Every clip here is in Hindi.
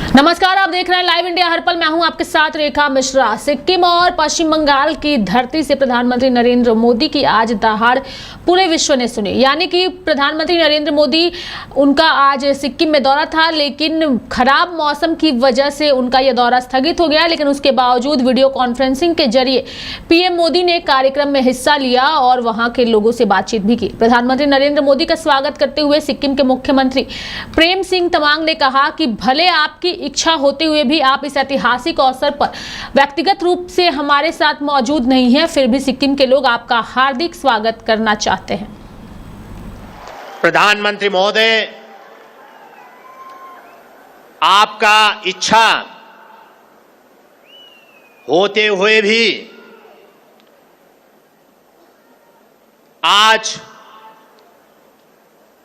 नमस्कार, आप देख रहे हैं लाइव इंडिया हर पल। मैं हूं आपके साथ रेखा मिश्रा। सिक्किम और पश्चिम बंगाल की धरती से प्रधानमंत्री नरेंद्र मोदी की आज दहाड़ पूरे विश्व ने सुनी। यानी कि प्रधानमंत्री नरेंद्र मोदी उनका आज सिक्किम में दौरा था, लेकिन खराब मौसम की वजह से उनका यह दौरा स्थगित हो गया। लेकिन उसके बावजूद वीडियो कॉन्फ्रेंसिंग के जरिए पीएम मोदी ने कार्यक्रम में हिस्सा लिया और वहां के लोगों से बातचीत भी की। प्रधानमंत्री नरेंद्र मोदी का स्वागत करते हुए सिक्किम के मुख्यमंत्री प्रेम सिंह तमांग ने कहा कि भले आपकी इच्छा होते हुए भी आप इस ऐतिहासिक अवसर पर व्यक्तिगत रूप से हमारे साथ मौजूद नहीं हैं, फिर भी सिक्किम के लोग आपका हार्दिक स्वागत करना चाहते हैं। प्रधानमंत्री महोदय, आपका इच्छा होते हुए भी आज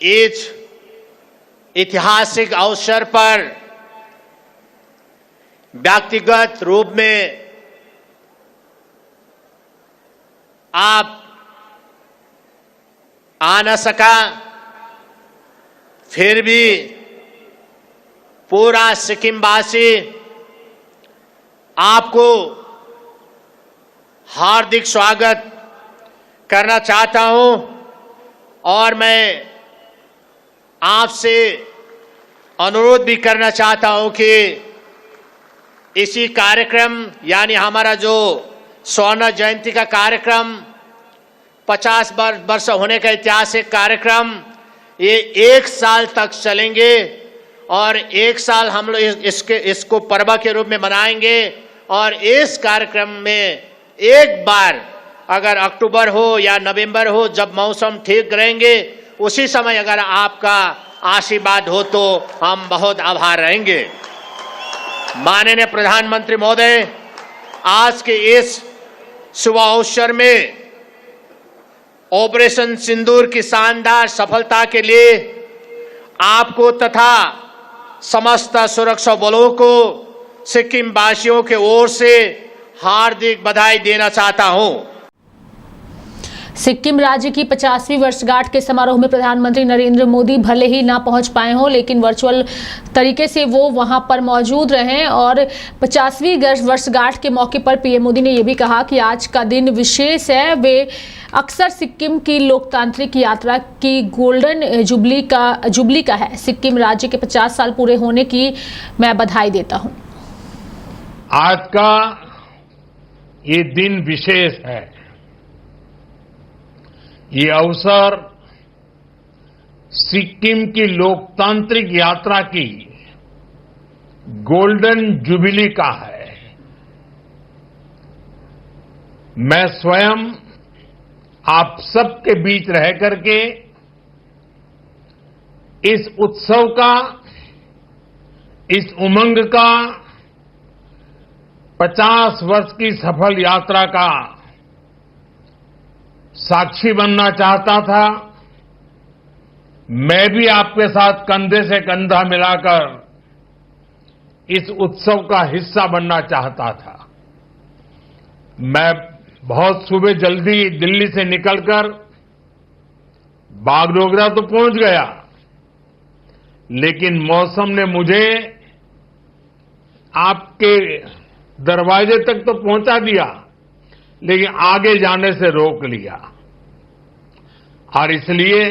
इस ऐतिहासिक अवसर पर व्यक्तिगत रूप में आप आ न सका, फिर भी पूरा सिक्किमवासी आपको हार्दिक स्वागत करना चाहता हूं। और मैं आपसे अनुरोध भी करना चाहता हूं कि इसी कार्यक्रम यानी हमारा जो स्वर्ण जयंती का कार्यक्रम 50 वर्ष होने का ऐतिहासिक कार्यक्रम, ये 1 साल तक चलेंगे और 1 साल हम लोग इसको पर्व के रूप में मनाएंगे। और इस कार्यक्रम में एक बार अगर अक्टूबर हो या नवंबर हो, जब मौसम ठीक रहेंगे, उसी समय अगर आपका आशीर्वाद हो तो हम बहुत आभार रहेंगे। माननीय प्रधानमंत्री महोदय, आज के इस शुभ अवसर में ऑपरेशन सिंदूर की शानदार सफलता के लिए आपको तथा समस्त सुरक्षा बलों को सिक्किम वासियों के ओर से हार्दिक बधाई देना चाहता हूं। सिक्किम राज्य की 50वीं वर्षगांठ के समारोह में प्रधानमंत्री नरेंद्र मोदी भले ही ना पहुंच पाए हों, लेकिन वर्चुअल तरीके से वो वहां पर मौजूद रहे। और 50वीं वर्षगांठ के मौके पर पीएम मोदी ने यह भी कहा कि आज का दिन विशेष है। वे अक्सर सिक्किम की लोकतांत्रिक यात्रा की गोल्डन जुबली का है। सिक्किम राज्य के 50 साल पूरे होने की मैं बधाई देता हूं। आज का ये दिन विशेष है। ये अवसर सिक्किम की लोकतांत्रिक यात्रा की गोल्डन जुबिली का है। मैं स्वयं आप सबके बीच रह करके इस उत्सव का, इस उमंग का, 50 वर्ष की सफल यात्रा का साक्षी बनना चाहता था। मैं भी आपके साथ कंधे से कंधा मिलाकर इस उत्सव का हिस्सा बनना चाहता था। मैं बहुत सुबह जल्दी दिल्ली से निकलकर बागडोगरा तो पहुंच गया, लेकिन मौसम ने मुझे आपके दरवाजे तक तो पहुंचा दिया, लेकिन आगे जाने से रोक लिया। और इसलिए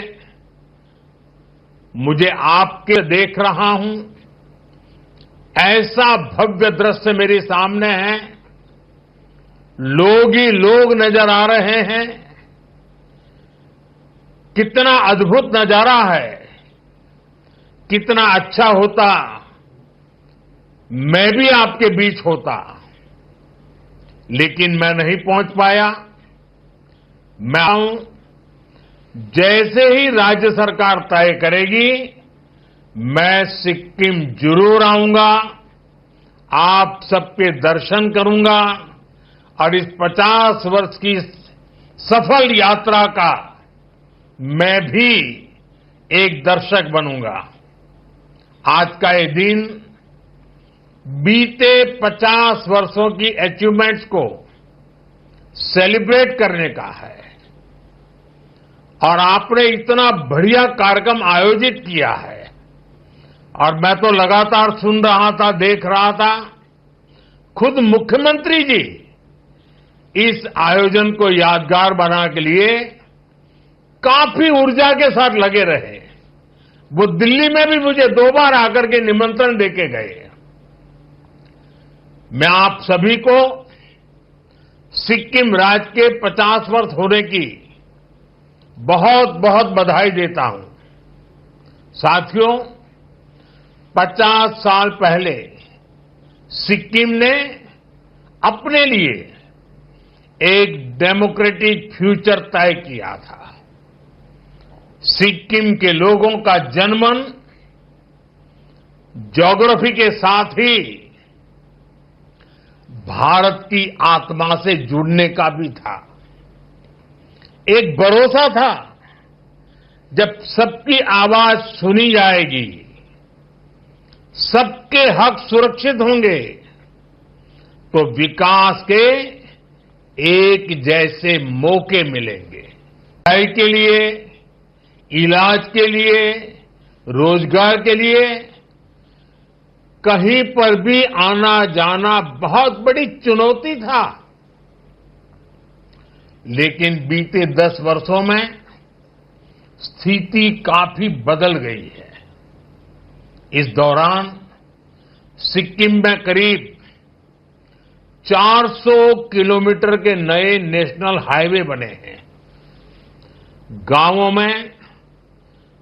मुझे आपके देख रहा हूं, ऐसा भव्य दृश्य मेरे सामने है, लोग ही लोग नजर आ रहे हैं। कितना अद्भुत नजारा है। कितना अच्छा होता मैं भी आपके बीच होता, लेकिन मैं नहीं पहुंच पाया। मैं जैसे ही राज्य सरकार तय करेगी, मैं सिक्किम जरूर आऊंगा, आप सबके दर्शन करूंगा और इस 50 वर्ष की सफल यात्रा का मैं भी एक दर्शक बनूंगा। आज का ये दिन बीते 50 वर्षों की अचीवमेंट्स को सेलिब्रेट करने का है। और आपने इतना बढ़िया कार्यक्रम आयोजित किया है, और मैं तो लगातार सुन रहा था, देख रहा था, खुद मुख्यमंत्री जी इस आयोजन को यादगार बनाने के लिए काफी ऊर्जा के साथ लगे रहे। वो दिल्ली में भी मुझे 2 बार आकर के निमंत्रण देके गए। मैं आप सभी को सिक्किम राज्य के 50 वर्ष होने की बहुत बहुत बधाई देता हूं। साथियों, 50 साल पहले सिक्किम ने अपने लिए एक डेमोक्रेटिक फ्यूचर तय किया था। सिक्किम के लोगों का जनमन ज्योग्राफी के साथ ही भारत की आत्मा से जुड़ने का भी था। एक भरोसा था, जब सबकी आवाज सुनी जाएगी, सबके हक सुरक्षित होंगे, तो विकास के एक जैसे मौके मिलेंगे। पढ़ाई के लिए, इलाज के लिए, रोजगार के लिए कहीं पर भी आना जाना बहुत बड़ी चुनौती था। लेकिन बीते 10 वर्षों में स्थिति काफी बदल गई है। इस दौरान सिक्किम में करीब 400 किलोमीटर के नए नेशनल हाईवे बने हैं। गांवों में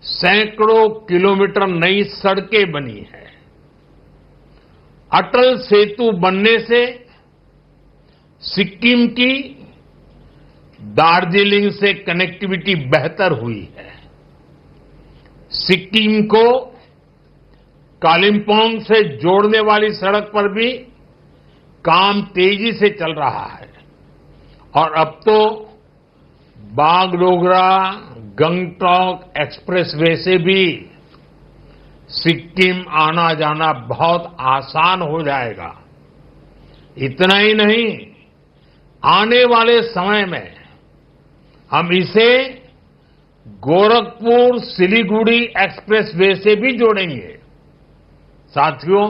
सैकड़ों किलोमीटर नई सड़कें बनी हैं। अटल सेतु बनने से सिक्किम की दार्जिलिंग से कनेक्टिविटी बेहतर हुई है। सिक्किम को कालिम्पोंग से जोड़ने वाली सड़क पर भी काम तेजी से चल रहा है और अब तो बागडोगरा गंगटोक एक्सप्रेसवे से भी सिक्किम आना जाना बहुत आसान हो जाएगा। इतना ही नहीं, आने वाले समय में हम इसे गोरखपुर सिलीगुड़ी एक्सप्रेसवे से भी जोड़ेंगे। साथियों,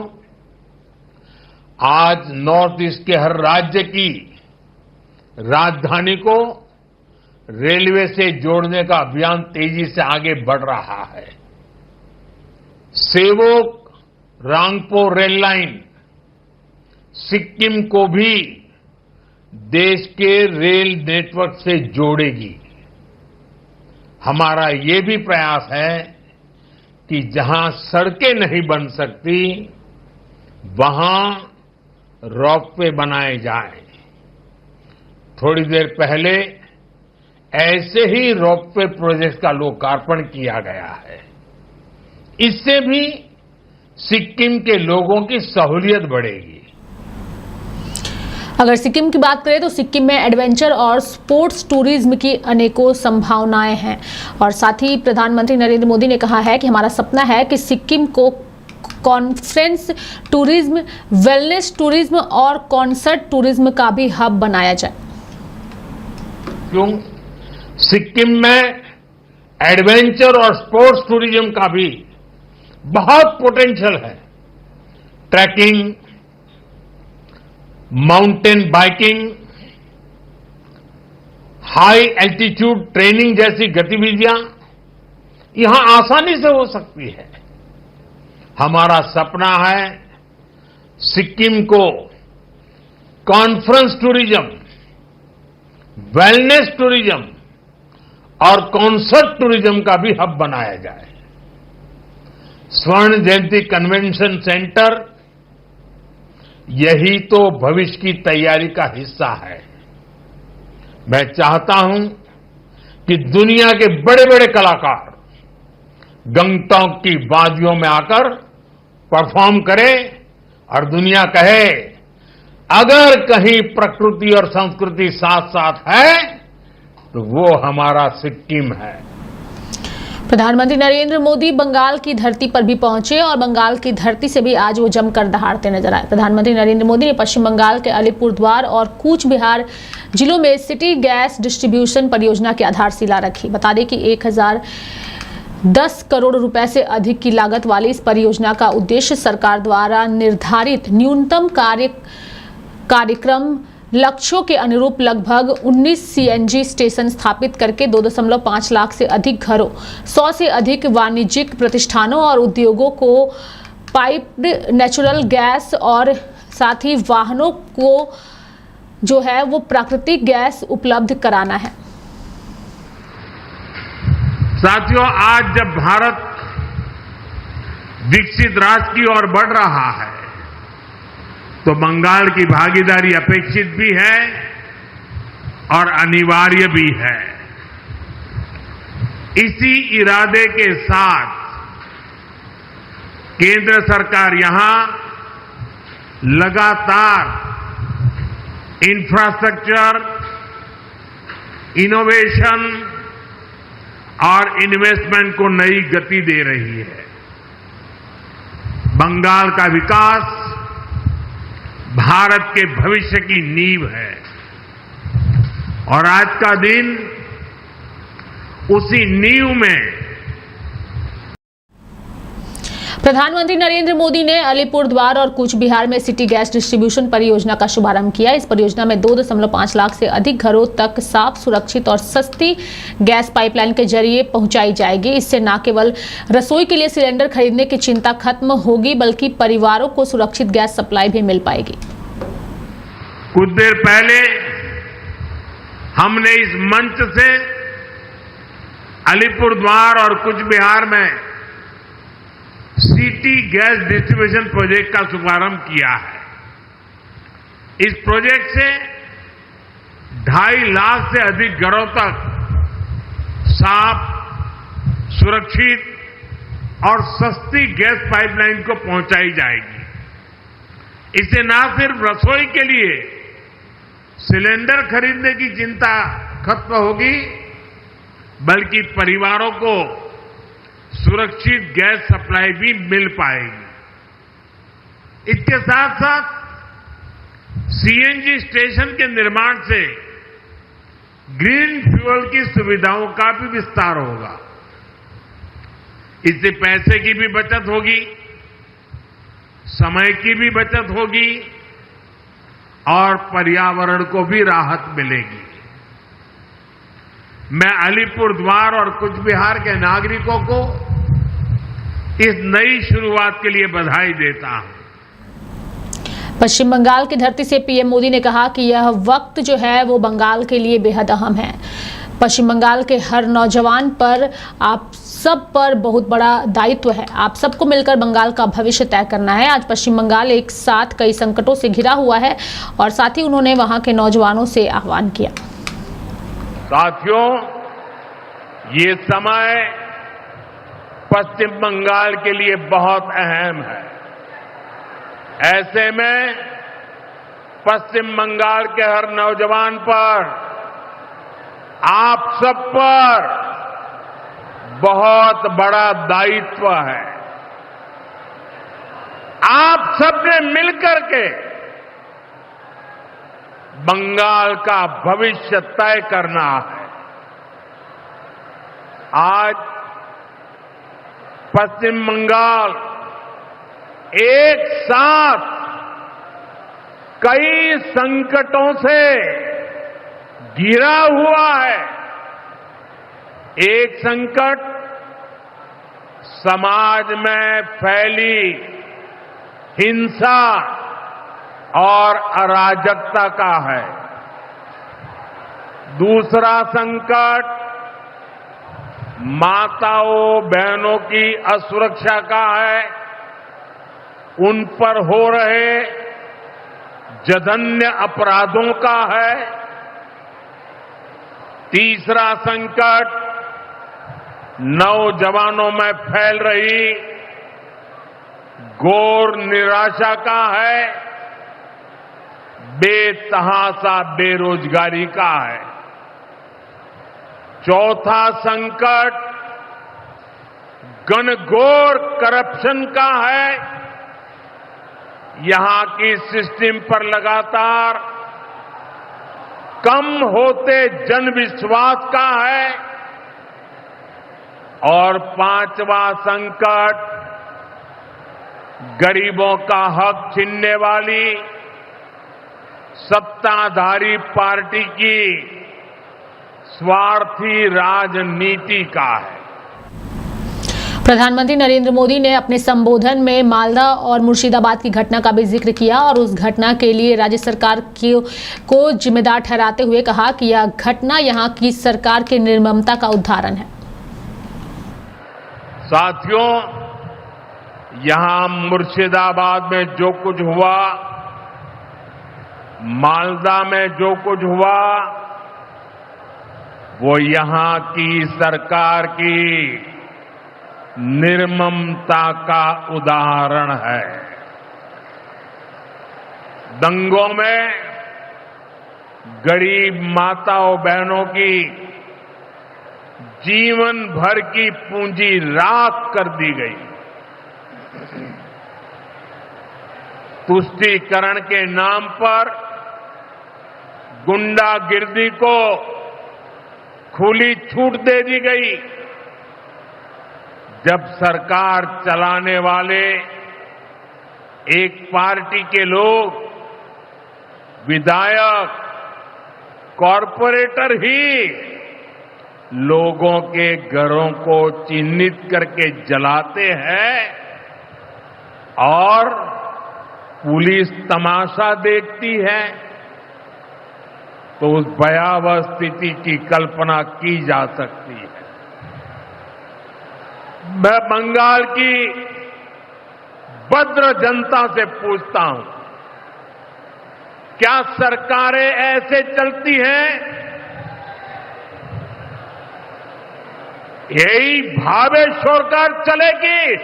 आज नॉर्थ ईस्ट के हर राज्य की राजधानी को रेलवे से जोड़ने का अभियान तेजी से आगे बढ़ रहा है। सेवोक रांगपो रेल लाइन सिक्किम को भी देश के रेल नेटवर्क से जोड़ेगी। हमारा ये भी प्रयास है कि जहां सड़कें नहीं बन सकती, वहां रोपवे बनाए जाएं। थोड़ी देर पहले ऐसे ही रोपवे प्रोजेक्ट का लोकार्पण किया गया है। इससे भी सिक्किम के लोगों की सहूलियत बढ़ेगी। अगर सिक्किम की बात करें तो सिक्किम में एडवेंचर और स्पोर्ट्स टूरिज्म की अनेकों संभावनाएं हैं और साथ ही प्रधानमंत्री नरेंद्र मोदी ने कहा है कि हमारा सपना है कि सिक्किम को कॉन्फ्रेंस टूरिज्म, वेलनेस टूरिज्म और कॉन्सर्ट टूरिज्म का भी हब बनाया जाए। क्यों? सिक्किम में एडवेंचर और स्पोर्ट्स टूरिज्म का भी बहुत पोटेंशियल है। Trekking, mountain biking, high altitude training जैसी गतिविधियां यहां आसानी से हो सकती है। हमारा सपना है सिक्किम को कॉन्फ्रेंस टूरिज्म, वेलनेस टूरिज्म और कॉन्सर्ट टूरिज्म का भी हब बनाया जाए। स्वर्ण जयंती कन्वेंशन सेंटर यही तो भविष्य की तैयारी का हिस्सा है। मैं चाहता हूं कि दुनिया के बड़े बड़े कलाकार गंगटोक की वादियों में आकर परफॉर्म करें और दुनिया कहे, अगर कहीं प्रकृति और संस्कृति साथ साथ है तो वो हमारा सिक्किम है। प्रधानमंत्री नरेंद्र मोदी बंगाल की धरती पर भी पहुंचे और बंगाल की धरती से भी आज वो जमकर दहाड़ते नजर आए। प्रधानमंत्री नरेंद्र मोदी ने पश्चिम बंगाल के अलीपुरद्वार और कूच बिहार जिलों में सिटी गैस डिस्ट्रीब्यूशन परियोजना की आधारशिला रखी। बता दें कि 10 करोड़ रुपए से अधिक की लागत वाली इस परियोजना का उद्देश्य सरकार द्वारा निर्धारित न्यूनतम कार्यक्रम लक्ष्यों के अनुरूप लगभग 19 सीएनजी स्टेशन स्थापित करके 2.5 लाख से अधिक घरों, 100 से अधिक वाणिज्यिक प्रतिष्ठानों और उद्योगों को पाइप्ड नेचुरल गैस और साथ ही वाहनों को जो है वो प्राकृतिक गैस उपलब्ध कराना है। साथियों, आज जब भारत विकसित राष्ट्र की ओर बढ़ रहा है तो बंगाल की भागीदारी अपेक्षित भी है और अनिवार्य भी है। इसी इरादे के साथ केंद्र सरकार यहां लगातार इंफ्रास्ट्रक्चर, इनोवेशन और इन्वेस्टमेंट को नई गति दे रही है। बंगाल का विकास भारत के भविष्य की नींव है और आज का दिन उसी नींव में। प्रधानमंत्री नरेंद्र मोदी ने अलीपुर द्वार और कूच बिहार में सिटी गैस डिस्ट्रीब्यूशन परियोजना का शुभारंभ किया। इस परियोजना में 2.5 लाख से अधिक घरों तक साफ, सुरक्षित और सस्ती गैस पाइपलाइन के जरिए पहुंचाई जाएगी। इससे न केवल रसोई के लिए सिलेंडर खरीदने की चिंता खत्म होगी बल्कि परिवारों को सुरक्षित गैस सप्लाई भी मिल पाएगी। कुछ देर पहले हमने इस मंच से अलीपुर द्वार और कूच बिहार में सिटी गैस डिस्ट्रीब्यूशन प्रोजेक्ट का शुभारंभ किया है। इस प्रोजेक्ट से 2.5 लाख से अधिक घरों तक साफ, सुरक्षित और सस्ती गैस पाइपलाइन को पहुंचाई जाएगी। इससे न सिर्फ रसोई के लिए सिलेंडर खरीदने की चिंता खत्म होगी बल्कि परिवारों को सुरक्षित गैस सप्लाई भी मिल पाएगी। इसके साथ साथ सीएनजी स्टेशन के निर्माण से ग्रीन फ्यूल की सुविधाओं का भी विस्तार होगा। इससे पैसे की भी बचत होगी, समय की भी बचत होगी और पर्यावरण को भी राहत मिलेगी। मैं अलीपुर द्वार और कूच बिहार के नागरिकों को इस नई शुरुआत के लिए बधाई देता हूं। पश्चिम बंगाल की धरती से पीएम मोदी ने कहा कि यह वक्त जो है वो बंगाल के लिए बेहद अहम है। पश्चिम बंगाल के हर नौजवान पर, आप सब पर बहुत बड़ा दायित्व है। आप सबको मिलकर बंगाल का भविष्य तय करना है। आज पश्चिम बंगाल एक साथ कई संकटों से घिरा हुआ है और साथ ही उन्होंने वहां के नौजवानों से आह्वान किया। साथियों, ये समय पश्चिम बंगाल के लिए बहुत अहम है। ऐसे में पश्चिम बंगाल के हर नौजवान पर, आप सब पर बहुत बड़ा दायित्व है। आप सबने मिलकर के बंगाल का भविष्य तय करना है। आज पश्चिम बंगाल एक साथ कई संकटों से घिरा हुआ है। एक संकट समाज में फैली हिंसा और अराजकता का है। दूसरा संकट माताओं बहनों की असुरक्षा का है, उन पर हो रहे जघन्य अपराधों का है। तीसरा संकट नौजवानों में फैल रही घोर निराशा का है, बेतहाशा बेरोजगारी का है। चौथा संकट घनघोर करप्शन का है। यहां की सिस्टम पर लगातार कम होते जनविश्वास का है। और पांचवा संकट गरीबों का हक छीनने वाली सत्ताधारी पार्टी की स्वार्थी राजनीति का है। प्रधानमंत्री नरेंद्र मोदी ने अपने संबोधन में मालदा और मुर्शिदाबाद की घटना का भी जिक्र किया और उस घटना के लिए राज्य सरकार को जिम्मेदार ठहराते हुए कहा कि यह घटना यहां की सरकार की निर्ममता का उदाहरण है। साथियों, यहां मुर्शिदाबाद में जो कुछ हुआ, मालदा में जो कुछ हुआ, वो यहां की सरकार की निर्ममता का उदाहरण है। दंगों में गरीब माताओं बहनों की जीवन भर की पूंजी राख कर दी गई। तुष्टीकरण के नाम पर गुंडागिर्दी को खुली छूट दे दी गई। जब सरकार चलाने वाले एक पार्टी के लोग, विधायक, कॉरपोरेटर ही लोगों के घरों को चिन्हित करके जलाते हैं और पुलिस तमाशा देखती है, तो उस भयावह स्थिति की कल्पना की जा सकती है। मैं बंगाल की भद्र जनता से पूछता हूं, क्या सरकारें ऐसे चलती हैं? यही भावेश्वर कर चलेगी?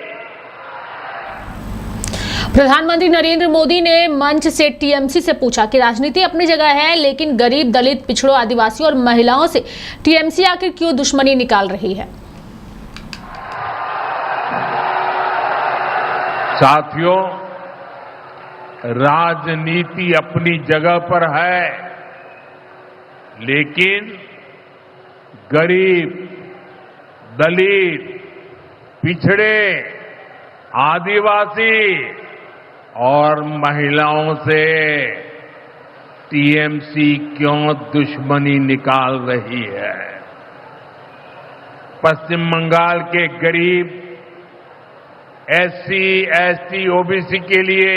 प्रधानमंत्री नरेंद्र मोदी ने मंच से टीएमसी से पूछा कि राजनीति अपनी जगह है, लेकिन गरीब, दलित, पिछड़ों, आदिवासियों और महिलाओं से टीएमसी आखिर क्यों दुश्मनी निकाल रही है। साथियों, राजनीति अपनी जगह पर है, लेकिन गरीब, दलित, पिछड़े, आदिवासी और महिलाओं से टीएमसी क्यों दुश्मनी निकाल रही है? पश्चिम बंगाल के गरीब, एससी, एसटी, ओबीसी के लिए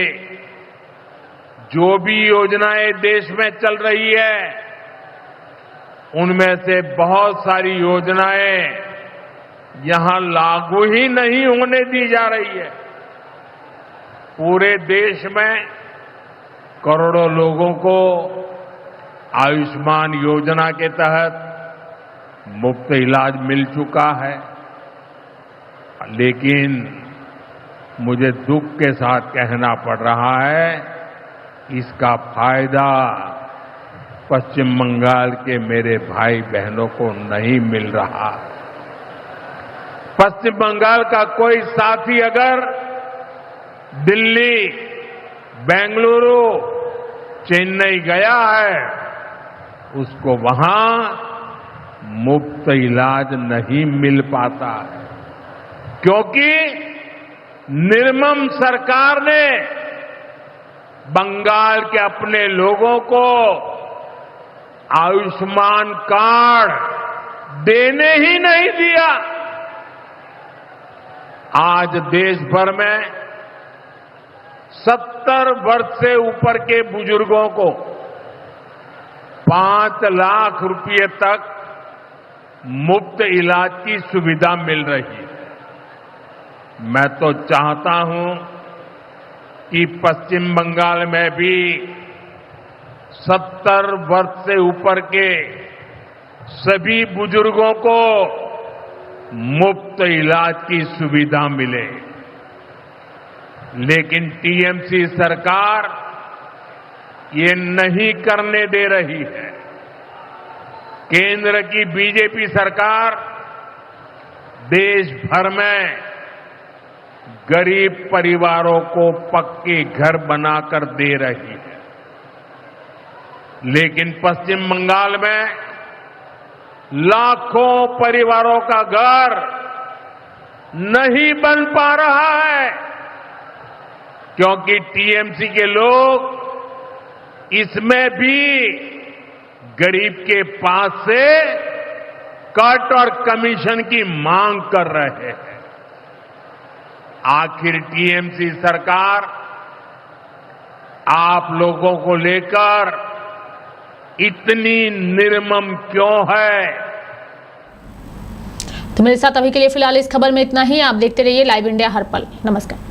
जो भी योजनाएं देश में चल रही है, उनमें से बहुत सारी योजनाएं यहां लागू ही नहीं होने दी जा रही है। पूरे देश में करोड़ों लोगों को आयुष्मान योजना के तहत मुफ्त इलाज मिल चुका है, लेकिन मुझे दुख के साथ कहना पड़ रहा है, इसका फायदा पश्चिम बंगाल के मेरे भाई बहनों को नहीं मिल रहा। पश्चिम बंगाल का कोई साथी अगर दिल्ली, बेंगलुरु, चेन्नई गया है, उसको वहां मुफ्त इलाज नहीं मिल पाता है, क्योंकि निर्मम सरकार ने बंगाल के अपने लोगों को आयुष्मान कार्ड देने ही नहीं दिया। आज देश भर में 70 वर्ष से ऊपर के बुजुर्गों को 5 लाख रुपए तक मुफ्त इलाज की सुविधा मिल रही है। मैं तो चाहता हूं कि पश्चिम बंगाल में भी 70 वर्ष से ऊपर के सभी बुजुर्गों को मुफ्त इलाज की सुविधा मिले, लेकिन टीएमसी सरकार ये नहीं करने दे रही है। केंद्र की बीजेपी सरकार देश भर में गरीब परिवारों को पक्के घर बनाकर दे रही है, लेकिन पश्चिम बंगाल में लाखों परिवारों का घर नहीं बन पा रहा है क्योंकि टीएमसी के लोग इसमें भी गरीब के पास से कट और कमीशन की मांग कर रहे हैं। आखिर टीएमसी सरकार आप लोगों को लेकर इतनी निर्मम क्यों है? तो मेरे साथ अभी के लिए फिलहाल इस खबर में इतना ही। आप देखते रहिए लाइव इंडिया हर पल। नमस्कार।